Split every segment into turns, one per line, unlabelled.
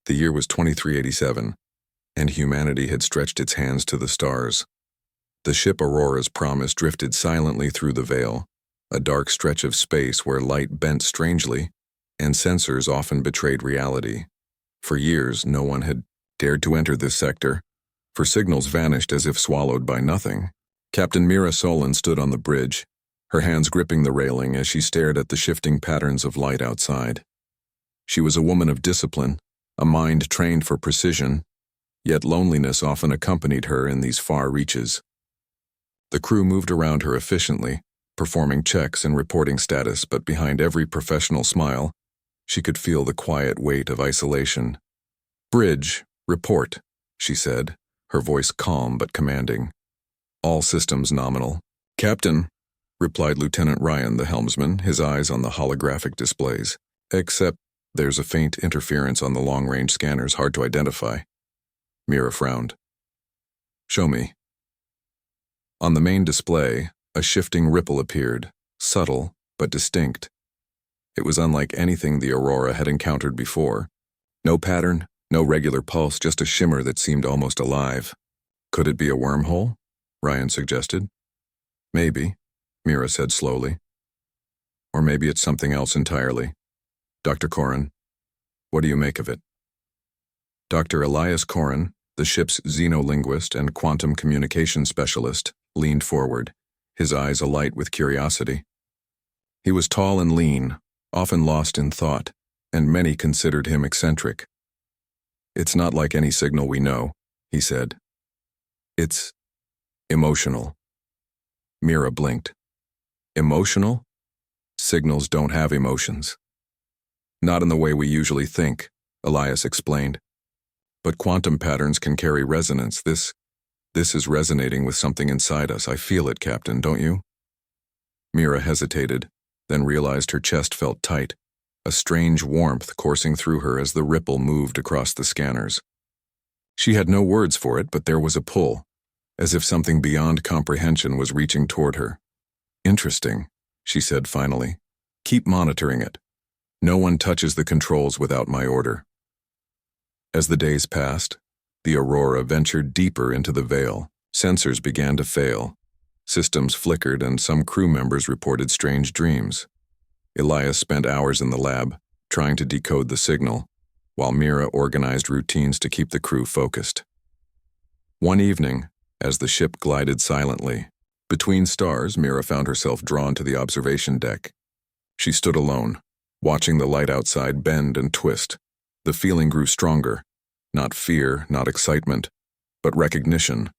The year was 2387, and humanity had stretched its hands to the stars. The ship Aurora's promise drifted silently through the veil, a dark stretch of space where light bent strangely, and sensors often betrayed reality. For years, no one had dared to enter this sector, for signals vanished as if swallowed by nothing. Captain Mira Solon stood on the bridge, her hands gripping the railing as she stared at the shifting patterns of light outside. She was a woman of discipline, a mind trained for precision, yet loneliness often accompanied her in these far reaches. The crew moved around her efficiently, performing checks and reporting status, but behind every professional smile, she could feel the quiet weight of isolation. "Bridge, report," she said, her voice calm but commanding. "All systems nominal." "Captain," replied Lieutenant Ryan, the helmsman, his eyes on the holographic displays. "Except there's a faint interference on the long-range scanners, hard to identify." Mira frowned. "Show me." On the main display, a shifting ripple appeared, subtle but distinct. It was unlike anything the Aurora had encountered before. No pattern, no regular pulse, just a shimmer that seemed almost alive. "Could it be a wormhole?" Ryan suggested. "Maybe," Mira said slowly. "Or maybe it's something else entirely. Dr. Corrin, what do you make of it?" Dr. Elias Corrin, the ship's xenolinguist and quantum communication specialist, leaned forward, his eyes alight with curiosity. He was tall and lean, often lost in thought, and many considered him eccentric. "It's not like any signal we know," he said. "It's emotional." Mira blinked. "Emotional? Signals don't have emotions." "Not in the way we usually think," Elias explained. "But quantum patterns can carry resonance. This is resonating with something inside us. I feel it, Captain, don't you?" Mira hesitated, then realized her chest felt tight, a strange warmth coursing through her as the ripple moved across the scanners. She had no words for it, but there was a pull, as if something beyond comprehension was reaching toward her. "Interesting," she said finally. "Keep monitoring it. No one touches the controls without my order." As the days passed, the Aurora ventured deeper into the veil. Sensors began to fail. Systems flickered, and some crew members reported strange dreams. Elias spent hours in the lab, trying to decode the signal, while Mira organized routines to keep the crew focused. One evening, as the ship glided silently between stars, Mira found herself drawn to the observation deck. She stood alone, watching the light outside bend and twist. The feeling grew stronger, not fear, not excitement, but recognition,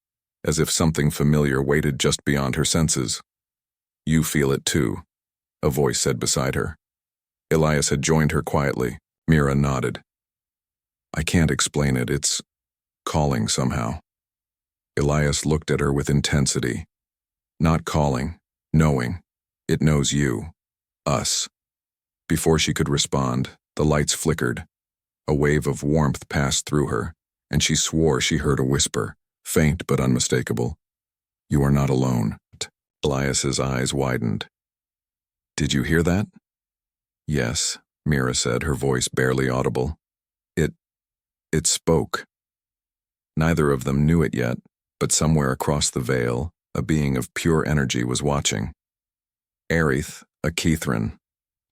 as if something familiar waited just beyond her senses. "You feel it too," a voice said beside her. Elias had joined her quietly. Mira nodded. "I can't explain it. It's calling somehow." Elias looked at her with intensity. "Not calling, knowing. It knows you. Us." Before she could respond, the lights flickered. A wave of warmth passed through her, and she swore she heard a whisper, faint but unmistakable. "You are not alone." Elias's eyes widened. "Did you hear that?" "Yes," Mira said, her voice barely audible. It spoke." Neither of them knew it yet, but somewhere across the veil, a being of pure energy was watching. Aerith, a Kethran,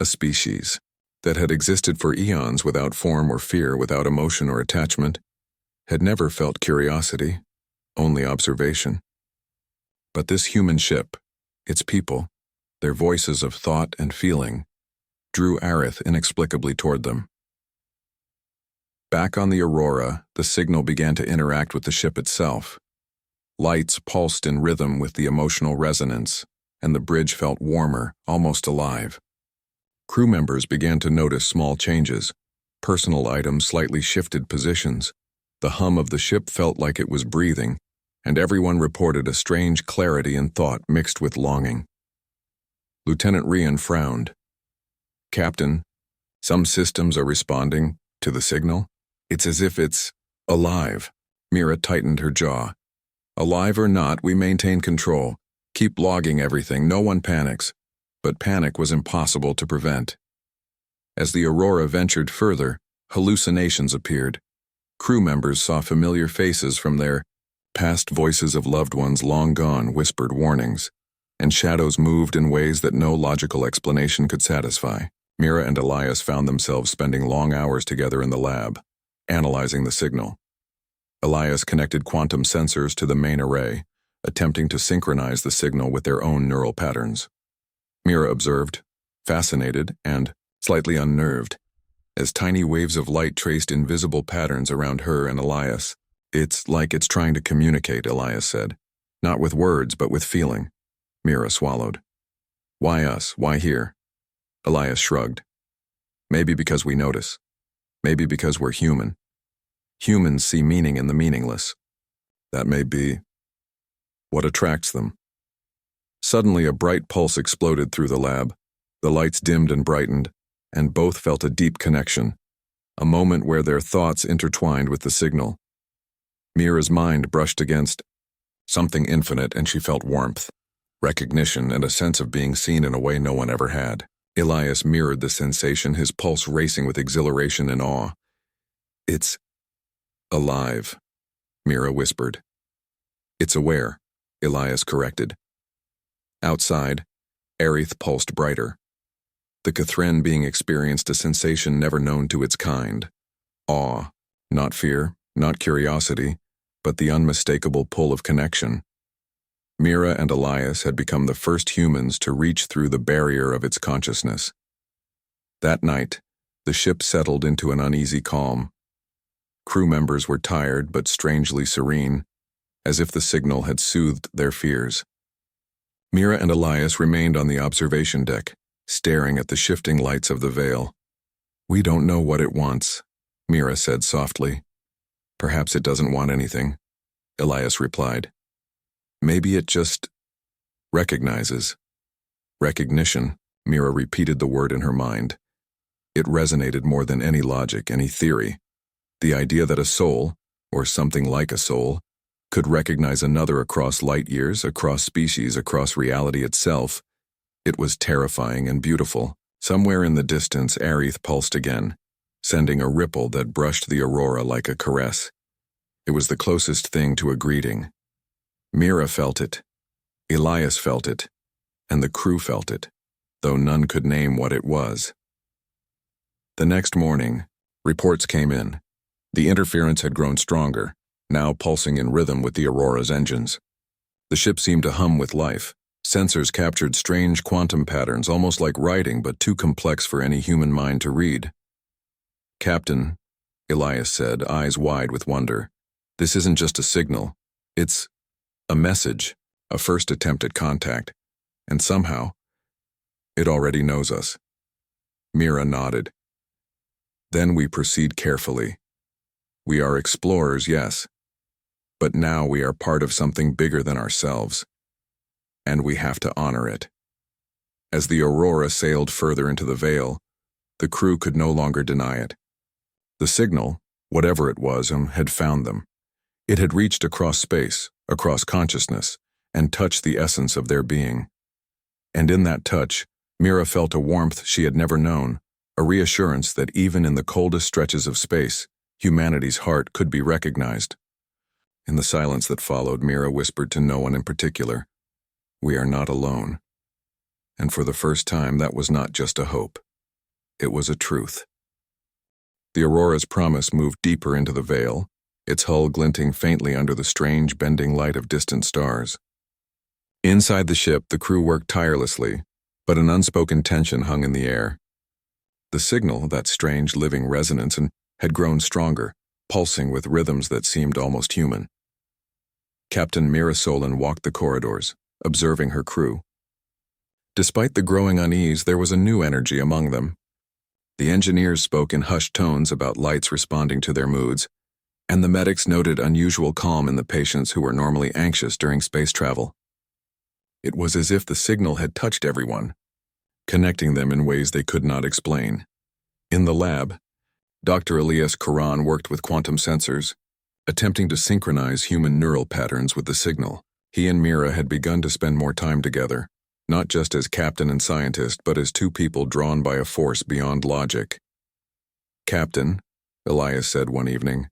a species that had existed for eons without form or fear, without emotion or attachment, had never felt curiosity, only observation. But this human ship, its people, their voices of thought and feeling, drew Aerith inexplicably toward them. Back on the Aurora, the signal began to interact with the ship itself. Lights pulsed in rhythm with the emotional resonance, and the bridge felt warmer, almost alive. Crew members began to notice small changes. Personal items slightly shifted positions. The hum of the ship felt like it was breathing, and everyone reported a strange clarity in thought mixed with longing. Lieutenant Ryan frowned. "Captain, some systems are responding to the signal. It's as if it's alive." Mira tightened her jaw. "Alive or not, we maintain control. Keep logging everything, no one panics." But panic was impossible to prevent. As the Aurora ventured further, Hallucinations appeared. Crew members saw familiar faces from their past, voices of loved ones long gone whispered warnings, and shadows moved in ways that no logical explanation could satisfy. Mira and Elias found themselves spending long hours together in the lab, analyzing the signal. Elias connected quantum sensors to the main array, attempting to synchronize the signal with their own neural patterns. Mira observed, fascinated and slightly unnerved, as tiny waves of light traced invisible patterns around her and Elias. "It's like it's trying to communicate," Elias said. "Not with words, but with feeling." Mira swallowed. "Why us? Why here?" Elias shrugged. "Maybe because we notice. Maybe because we're human. Humans see meaning in the meaningless. That may be what attracts them." Suddenly, a bright pulse exploded through the lab. The lights dimmed and brightened, and both felt a deep connection, a moment where their thoughts intertwined with the signal. Mira's mind brushed against something infinite, and she felt warmth, recognition, and a sense of being seen in a way no one ever had. Elias mirrored the sensation, his pulse racing with exhilaration and awe. "It's alive," Mira whispered. "It's aware," Elias corrected. Outside, Aerith pulsed brighter. The Cathren being experienced a sensation never known to its kind. Awe, not fear, not curiosity, but the unmistakable pull of connection. Mira and Elias had become the first humans to reach through the barrier of its consciousness. That night, the ship settled into an uneasy calm. Crew members were tired but strangely serene, as if the signal had soothed their fears. Mira and Elias remained on the observation deck, staring at the shifting lights of the veil. "We don't know what it wants," Mira said softly. "Perhaps it doesn't want anything," Elias replied. "Maybe it just recognizes." Recognition, Mira repeated the word in her mind. It resonated more than any logic, any theory. The idea that a soul, or something like a soul, could recognize another across light years, across species, across reality itself. It was terrifying and beautiful. Somewhere in the distance, Aerith pulsed again, sending a ripple that brushed the aurora like a caress. It was the closest thing to a greeting. Mira felt it, Elias felt it, and the crew felt it, though none could name what it was. The next morning, reports came in. The interference had grown stronger, now pulsing in rhythm with the Aurora's engines. The ship seemed to hum with life. Sensors captured strange quantum patterns, almost like writing, but too complex for any human mind to read. "Captain," Elias said, eyes wide with wonder, "this isn't just a signal. It's a message, a first attempt at contact. And somehow, it already knows us." Mira nodded. "Then we proceed carefully. We are explorers, yes, but now we are part of something bigger than ourselves, and we have to honor it." As the Aurora sailed further into the veil, the crew could no longer deny it. The signal, whatever it was, had found them. It had reached across space, across consciousness, and touched the essence of their being. And in that touch, Mira felt a warmth she had never known, a reassurance that even in the coldest stretches of space, humanity's heart could be recognized. In the silence that followed, Mira whispered to no one in particular, "We are not alone." And for the first time, that was not just a hope. It was a truth. The Aurora's promise moved deeper into the veil, its hull glinting faintly under the strange bending light of distant stars. Inside the ship, the crew worked tirelessly, but an unspoken tension hung in the air. The signal, that strange living resonance, had grown stronger, pulsing with rhythms that seemed almost human. Captain Mira Solon walked the corridors, observing her crew. Despite the growing unease, there was a new energy among them. The engineers spoke in hushed tones about lights responding to their moods, and the medics noted unusual calm in the patients who were normally anxious during space travel. It was as if the signal had touched everyone, connecting them in ways they could not explain. In the lab, Dr. Elias Karan worked with quantum sensors, attempting to synchronize human neural patterns with the signal. He and Mira had begun to spend more time together, not just as captain and scientist, but as two people drawn by a force beyond logic. "Captain," Elias said one evening.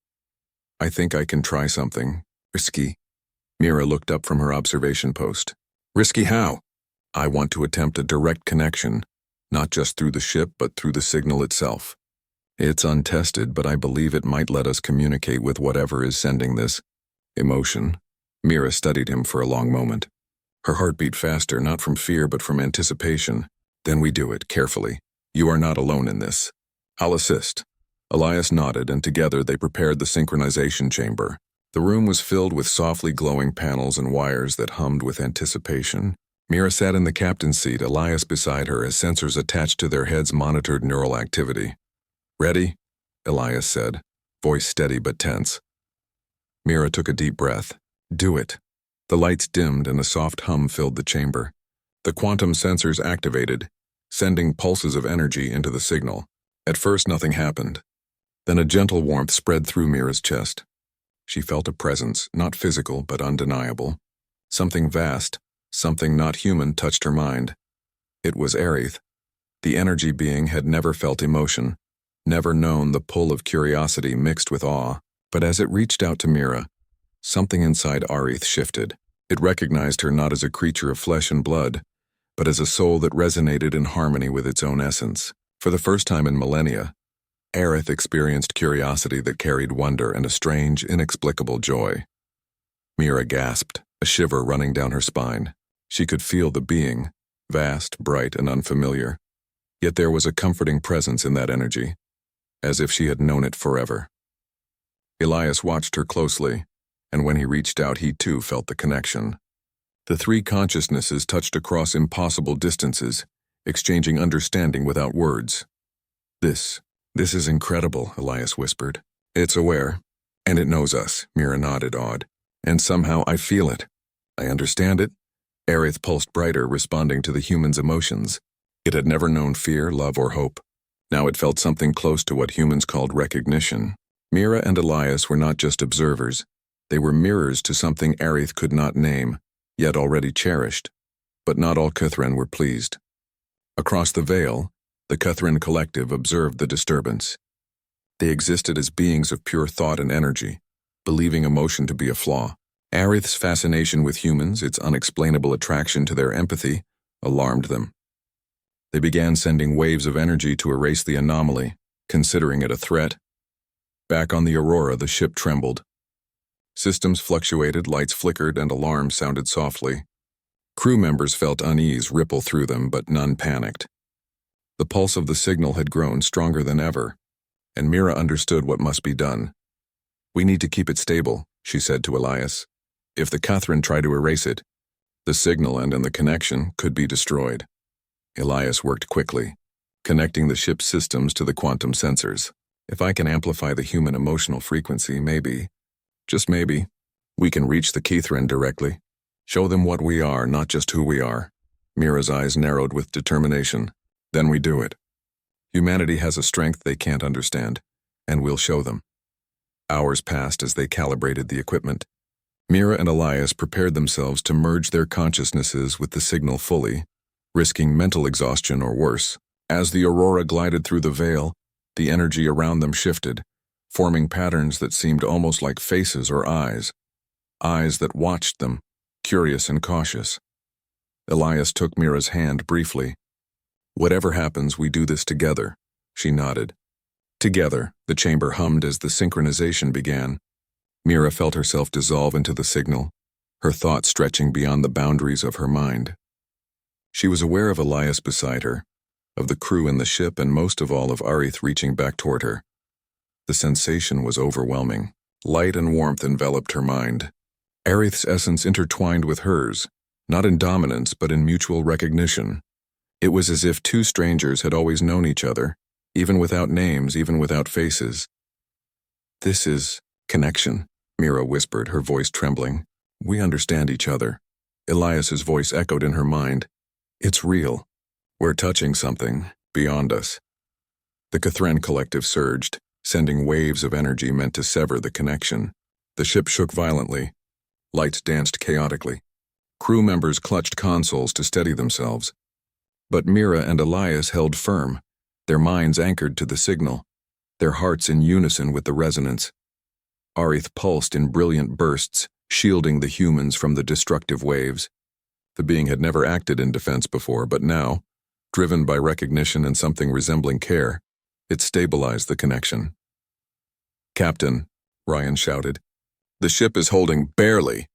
"I think I can try something risky." Mira looked up from her observation post. "Risky how?" "I want to attempt a direct connection, not just through the ship but through the signal itself. It's untested, but I believe it might let us communicate with whatever is sending this emotion." Mira studied him for a long moment. Her heart beat faster, not from fear but from anticipation. "Then we do it, carefully. You are not alone in this. I'll assist." Elias nodded, and together they prepared the synchronization chamber. The room was filled with softly glowing panels and wires that hummed with anticipation. Mira sat in the captain's seat, Elias beside her, as sensors attached to their heads monitored neural activity. "Ready?" Elias said, voice steady but tense. Mira took a deep breath. "Do it." The lights dimmed and a soft hum filled the chamber. The quantum sensors activated, sending pulses of energy into the signal. At first nothing happened. Then a gentle warmth spread through Mira's chest. She felt a presence, not physical but undeniable. Something vast, something not human touched her mind. It was Aerith. The energy being had never felt emotion, never known the pull of curiosity mixed with awe. But as it reached out to Mira, something inside Aerith shifted. It recognized her not as a creature of flesh and blood, but as a soul that resonated in harmony with its own essence. For the first time in millennia, Aerith experienced curiosity that carried wonder and a strange, inexplicable joy. Mira gasped, a shiver running down her spine. She could feel the being, vast, bright, and unfamiliar. Yet there was a comforting presence in that energy, as if she had known it forever. Elias watched her closely, and when he reached out, he too felt the connection. The three consciousnesses touched across impossible distances, exchanging understanding without words. This is incredible," Elias whispered. "It's aware, and it knows us," Mira nodded, awed. "And somehow I feel it. I understand it." Aerith pulsed brighter, responding to the human's emotions. It had never known fear, love, or hope. Now it felt something close to what humans called recognition. Mira and Elias were not just observers. They were mirrors to something Aerith could not name, yet already cherished. But not all Cuthran were pleased. Across the veil, the Cuthran collective observed the disturbance. They existed as beings of pure thought and energy, believing emotion to be a flaw. Aerith's fascination with humans, its unexplainable attraction to their empathy, alarmed them. They began sending waves of energy to erase the anomaly, considering it a threat. Back on the Aurora, the ship trembled. Systems fluctuated, lights flickered, and alarms sounded softly. Crew members felt unease ripple through them, but none panicked. The pulse of the signal had grown stronger than ever, and Mira understood what must be done. "We need to keep it stable," she said to Elias. "If the Cuthran try to erase it, the signal and the connection could be destroyed." Elias worked quickly, connecting the ship's systems to the quantum sensors. "If I can amplify the human emotional frequency, maybe, just maybe, we can reach the Cuthran directly. Show them what we are, not just who we are." Mira's eyes narrowed with determination. "Then we do it. Humanity has a strength they can't understand, and we'll show them." Hours passed as they calibrated the equipment. Mira and Elias prepared themselves to merge their consciousnesses with the signal fully, risking mental exhaustion or worse. As the Aurora glided through the veil, the energy around them shifted, forming patterns that seemed almost like faces or eyes that watched them, curious and cautious. Elias took Mira's hand briefly. "Whatever happens, we do this together," she nodded. Together, the chamber hummed as the synchronization began. Mira felt herself dissolve into the signal, her thoughts stretching beyond the boundaries of her mind. She was aware of Elias beside her, of the crew in the ship, and most of all of Aerith reaching back toward her. The sensation was overwhelming. Light and warmth enveloped her mind. Aerith's essence intertwined with hers, not in dominance but in mutual recognition. It was as if two strangers had always known each other, even without names, even without faces. "This is connection," Mira whispered, her voice trembling. "We understand each other." Elias's voice echoed in her mind. "It's real. We're touching something beyond us." The Cuthran collective surged, sending waves of energy meant to sever the connection. The ship shook violently. Lights danced chaotically. Crew members clutched consoles to steady themselves. But Mira and Elias held firm, their minds anchored to the signal. their hearts in unison with the resonance. Arith pulsed in brilliant bursts, shielding the humans from the destructive waves. The being had never acted in defense before, but now, driven by recognition and something resembling care, it stabilized the connection. "Captain," Ryan shouted. "The ship is holding barely."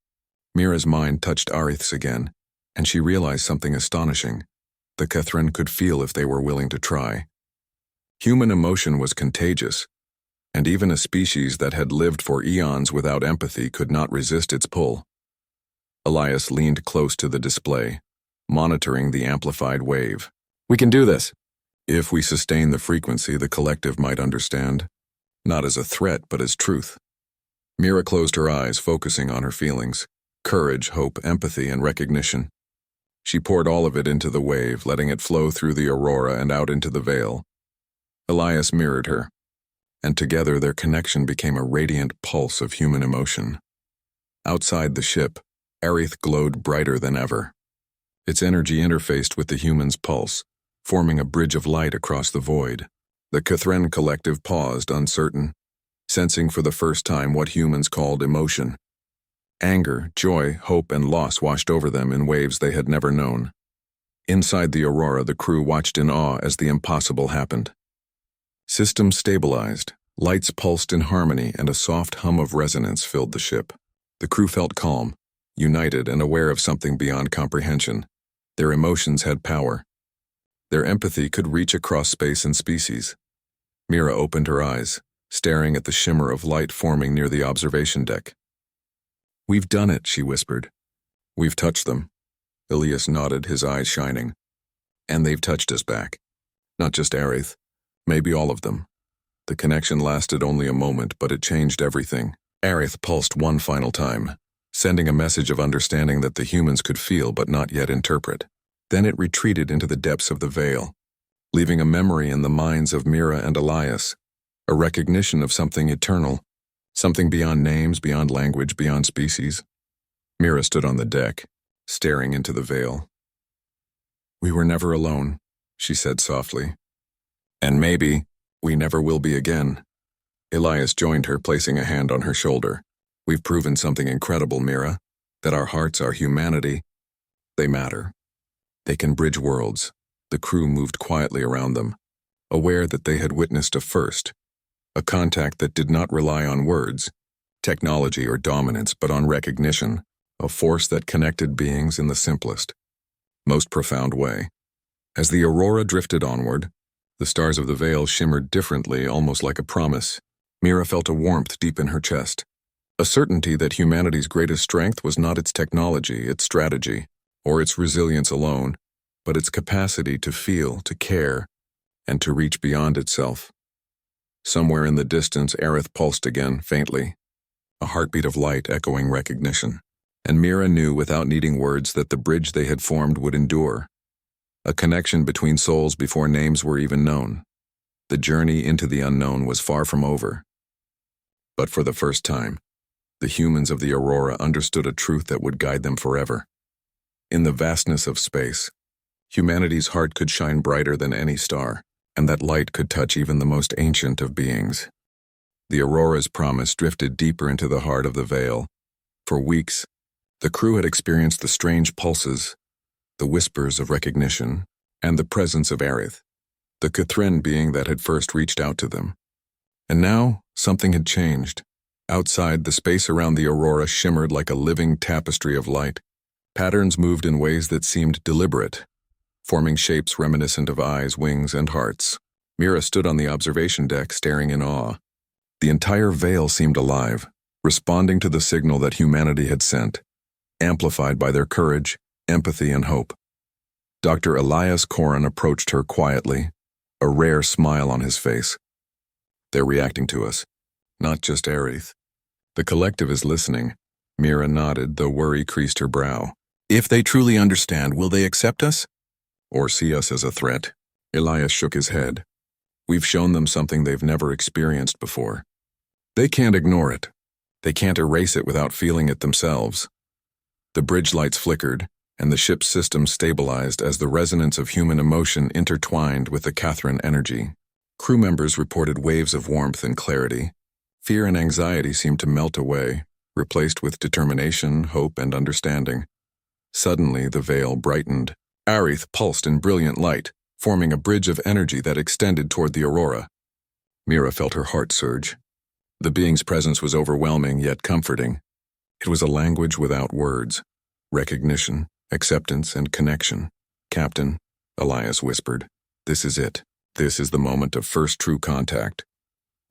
Mira's mind touched Arith's again, and she realized something astonishing. The Catherine could feel if they were willing to try. Human emotion was contagious, and even a species that had lived for eons without empathy could not resist its pull. Elias leaned close to the display, monitoring the amplified wave. "We can do this." "If we sustain the frequency, the collective might understand. Not as a threat, but as truth." Mira closed her eyes, focusing on her feelings. Courage, hope, empathy, and recognition. She poured all of it into the wave, letting it flow through the aurora and out into the veil. Elias mirrored her, and together their connection became a radiant pulse of human emotion. Outside the ship, Arith glowed brighter than ever. Its energy interfaced with the human's pulse, forming a bridge of light across the void. The Catherine collective paused, uncertain, sensing for the first time what humans called emotion. Anger, joy, hope, and loss washed over them in waves they had never known. Inside the aurora, the crew watched in awe as the impossible happened. Systems stabilized, lights pulsed in harmony, and a soft hum of resonance filled the ship. The crew felt calm, united, and aware of something beyond comprehension. Their emotions had power. Their empathy could reach across space and species. Mira opened her eyes, staring at the shimmer of light forming near the observation deck. "We've done it," she whispered. "We've touched them." Elias nodded, his eyes shining. "And they've touched us back. Not just Arith, maybe all of them." The connection lasted only a moment, but it changed everything. Arith pulsed one final time, sending a message of understanding that the humans could feel but not yet interpret. Then it retreated into the depths of the veil, leaving a memory in the minds of Mira and Elias, a recognition of something eternal, something beyond names, beyond language, beyond species. Mira stood on the deck, staring into the veil. "We were never alone," she said softly. "And maybe we never will be again." Elias joined her, placing a hand on her shoulder. "We've proven something incredible, Mira, that our hearts, our humanity, they matter. They can bridge worlds." The crew moved quietly around them, aware that they had witnessed a first, a contact that did not rely on words, technology, or dominance, but on recognition, a force that connected beings in the simplest, most profound way. As the aurora drifted onward, the stars of the veil shimmered differently, almost like a promise. Mira felt a warmth deep in her chest, a certainty that humanity's greatest strength was not its technology, its strategy, or its resilience alone, but its capacity to feel, to care, and to reach beyond itself. Somewhere in the distance, Arith pulsed again, faintly, a heartbeat of light echoing recognition. And Mira knew without needing words that the bridge they had formed would endure, a connection between souls before names were even known. The journey into the unknown was far from over. But for the first time, the humans of the aurora understood a truth that would guide them forever. In the vastness of space, humanity's heart could shine brighter than any star, and that light could touch even the most ancient of beings. The aurora's promise drifted deeper into the heart of the veil. For weeks, the crew had experienced the strange pulses, the whispers of recognition, and the presence of Arith, the Catherine being that had first reached out to them. And now, something had changed. Outside, the space around the aurora shimmered like a living tapestry of light. Patterns moved in ways that seemed deliberate, forming shapes reminiscent of eyes, wings, and hearts. Mira stood on the observation deck, staring in awe. The entire veil seemed alive, responding to the signal that humanity had sent, amplified by their courage, empathy, and hope. Dr. Elias Corin approached her quietly, a rare smile on his face. "They're reacting to us, not just Arith. The collective is listening." Mira nodded, though worry creased her brow. "If they truly understand, will they accept us? Or see us as a threat?" Elias shook his head. "We've shown them something they've never experienced before. They can't ignore it. They can't erase it without feeling it themselves." The bridge lights flickered, and the ship's system stabilized as the resonance of human emotion intertwined with the Catherine energy. Crew members reported waves of warmth and clarity. Fear and anxiety seemed to melt away, replaced with determination, hope, and understanding. Suddenly, the veil brightened. Aerith pulsed in brilliant light, forming a bridge of energy that extended toward the aurora. Mira felt her heart surge. The being's presence was overwhelming yet comforting. It was a language without words. Recognition, acceptance, and connection. "Captain," Elias whispered, "this is it. This is the moment of first true contact."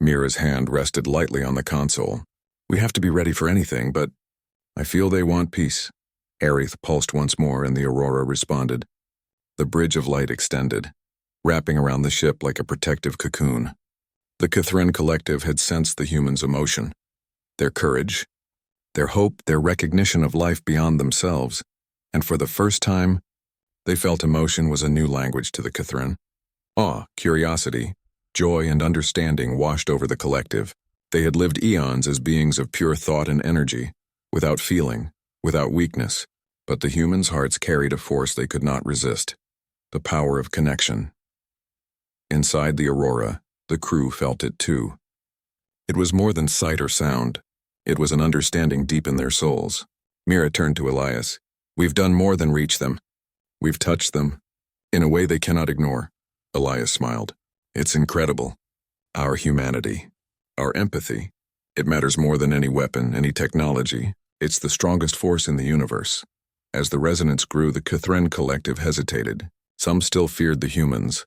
Mira's hand rested lightly on the console. "We have to be ready for anything, but I feel they want peace." Aerith pulsed once more and the aurora responded. The bridge of light extended, wrapping around the ship like a protective cocoon. The Catherine Collective had sensed the humans' emotion, their courage, their hope, their recognition of life beyond themselves, and for the first time, they felt emotion was a new language to the Catherine. Awe, curiosity, joy, and understanding washed over the collective. They had lived eons as beings of pure thought and energy, without feeling, without weakness, but the humans' hearts carried a force they could not resist, the power of connection. Inside the aurora, the crew felt it too. It was more than sight or sound. It was an understanding deep in their souls. Mira turned to Elias. "We've done more than reach them. We've touched them, in a way they cannot ignore." Elias smiled. "It's incredible. Our humanity, our empathy. It matters more than any weapon, any technology. It's the strongest force in the universe." As the resonance grew, the Catherine Collective hesitated. Some still feared the humans,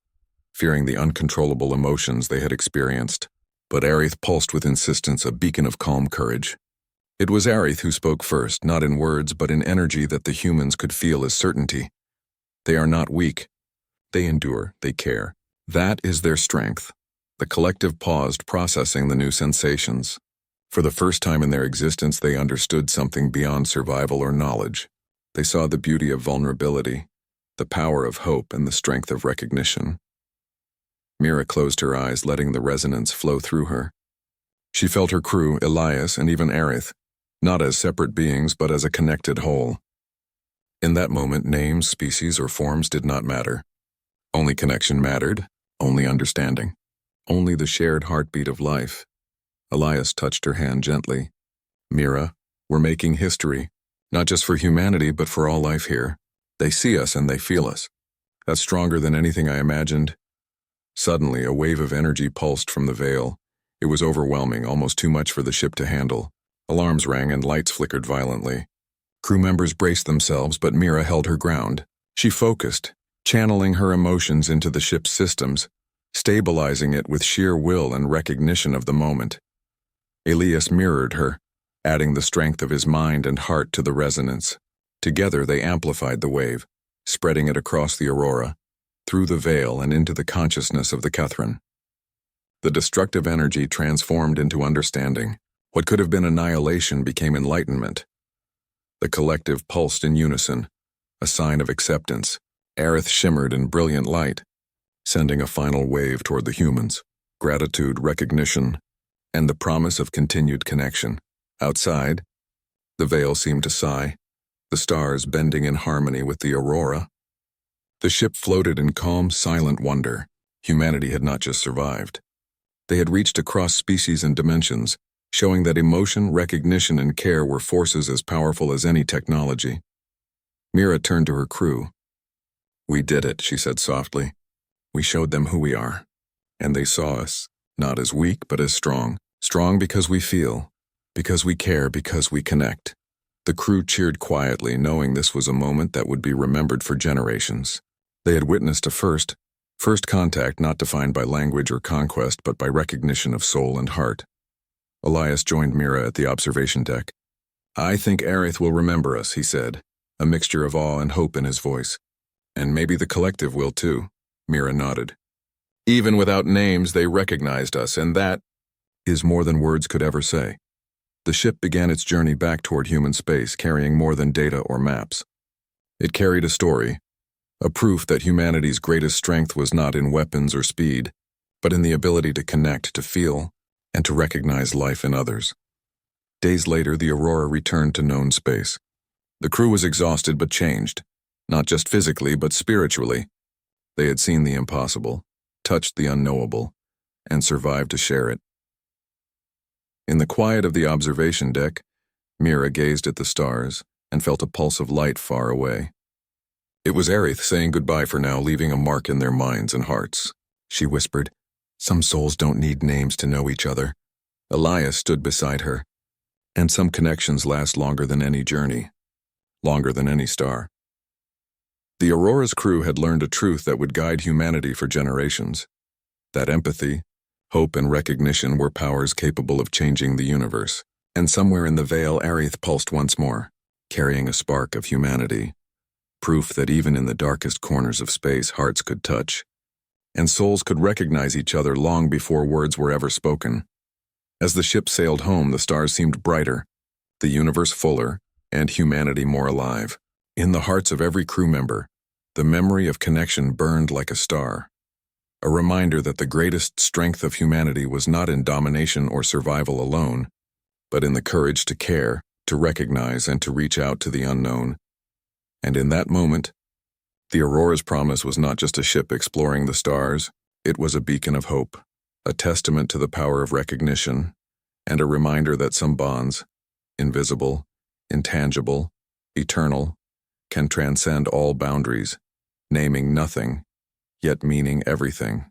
fearing the uncontrollable emotions they had experienced. But Aerith pulsed with insistence, a beacon of calm courage. It was Aerith who spoke first, not in words, but in energy that the humans could feel as certainty. They are not weak. They endure, they care. That is their strength. The collective paused, processing the new sensations. For the first time in their existence, they understood something beyond survival or knowledge. They saw the beauty of vulnerability, the power of hope, and the strength of recognition. Mira closed her eyes, letting the resonance flow through her. She felt her crew, Elias, and even Aerith, not as separate beings, but as a connected whole. In that moment, names, species, or forms did not matter. Only connection mattered, only understanding, only the shared heartbeat of life. Elias touched her hand gently. "Mira, we're making history, not just for humanity, but for all life here. They see us and they feel us. That's stronger than anything I imagined." Suddenly, a wave of energy pulsed from the veil. It was overwhelming, almost too much for the ship to handle. Alarms rang and lights flickered violently. Crew members braced themselves, but Mira held her ground. She focused, channeling her emotions into the ship's systems, stabilizing it with sheer will and recognition of the moment. Elias mirrored her, adding the strength of his mind and heart to the resonance. Together they amplified the wave, spreading it across the aurora, through the veil and into the consciousness of the Catherine. The destructive energy transformed into understanding. What could have been annihilation became enlightenment. The collective pulsed in unison, a sign of acceptance. Aerith shimmered in brilliant light, sending a final wave toward the humans. Gratitude, recognition, and the promise of continued connection. Outside, the veil seemed to sigh, the stars bending in harmony with the aurora. The ship floated in calm, silent wonder. Humanity had not just survived. They had reached across species and dimensions, showing that emotion, recognition, and care were forces as powerful as any technology. Mira turned to her crew. "We did it," she said softly. "We showed them who we are. And they saw us, not as weak, but as strong. Strong because we feel, because we care, because we connect." The crew cheered quietly, knowing this was a moment that would be remembered for generations. They had witnessed a first contact not defined by language or conquest, but by recognition of soul and heart. Elias joined Mira at the observation deck. "I think Aerith will remember us," he said, a mixture of awe and hope in his voice. "And maybe the collective will too," Mira nodded. "Even without names, they recognized us, and that is more than words could ever say." The ship began its journey back toward human space, carrying more than data or maps. It carried a story, a proof that humanity's greatest strength was not in weapons or speed, but in the ability to connect, to feel, and to recognize life in others. Days later, the Aurora returned to known space. The crew was exhausted but changed, not just physically but spiritually. They had seen the impossible, touched the unknowable, and survived to share it. In the quiet of the observation deck, Mira gazed at the stars and felt a pulse of light far away. It was Aerith saying goodbye for now, leaving a mark in their minds and hearts. She whispered, "Some souls don't need names to know each other." Elias stood beside her. "And some connections last longer than any journey, longer than any star." The Aurora's crew had learned a truth that would guide humanity for generations. That empathy, hope, and recognition were powers capable of changing the universe. And somewhere in the veil, Aerith pulsed once more, carrying a spark of humanity. Proof that even in the darkest corners of space, hearts could touch, and souls could recognize each other long before words were ever spoken. As the ship sailed home, the stars seemed brighter, the universe fuller, and humanity more alive. In the hearts of every crew member, the memory of connection burned like a star, a reminder that the greatest strength of humanity was not in domination or survival alone, but in the courage to care, to recognize, and to reach out to the unknown. And in that moment, the Aurora's promise was not just a ship exploring the stars, it was a beacon of hope, a testament to the power of recognition, and a reminder that some bonds, invisible, intangible, eternal, can transcend all boundaries, naming nothing, yet meaning everything.